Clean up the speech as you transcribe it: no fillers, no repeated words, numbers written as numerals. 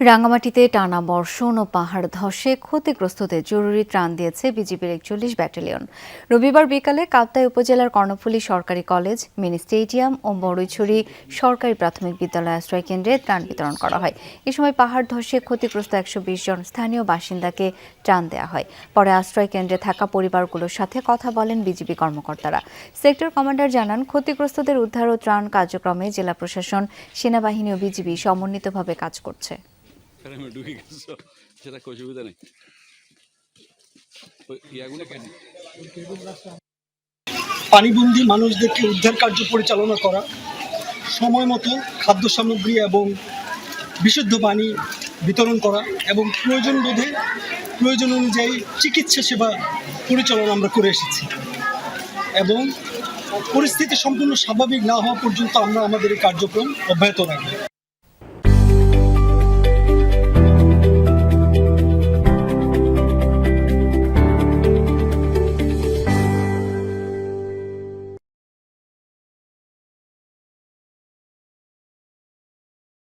রাঙামাটিতে টানা বর্ষণ ও পাহাড় ধসে ক্ষতিগ্রস্তদের জরুরি ত্রাণ দিয়েছে বিজিবির ৪১ ব্যাটালিয়ন। রবিবার বিকালে কাপ্তাই উপজেলার কর্ণফুলী সরকারি কলেজ, মিনি স্টেডিয়াম ও বড়ইছড়ি সরকারি প্রাথমিক বিদ্যালয় আশ্রয় কেন্দ্রে ত্রাণ বিতরণ করা হয়। এ সময় পাহাড় ধসে ক্ষতিগ্রস্ত ১২০ জন স্থানীয় বাসিন্দাকে ত্রাণ দেওয়া হয়। পরে আশ্রয় কেন্দ্রে থাকা পরিবারগুলোর সাথে কথা বলেন বিজিবি কর্মকর্তারা। সেক্টর কমান্ডার জানান, ক্ষতিগ্রস্তদের উদ্ধার ও ত্রাণ কার্যক্রমে জেলা প্রশাসন, সেনাবাহিনী ও বিজিবি সমন্বিতভাবে কাজ করছে। পানিবন্দী মানুষদেরকে উদ্ধার কার্য পরিচালনা করা, সময় মতো খাদ্য সামগ্রী এবং বিশুদ্ধ পানি বিতরণ করা এবং প্রয়োজন অনুযায়ী চিকিৎসা সেবা পরিচালনা আমরা করে এসেছি এবং পরিস্থিতি সম্পূর্ণ স্বাভাবিক না হওয়া পর্যন্ত আমরা আমাদের এই কার্যক্রম অব্যাহত রাখব।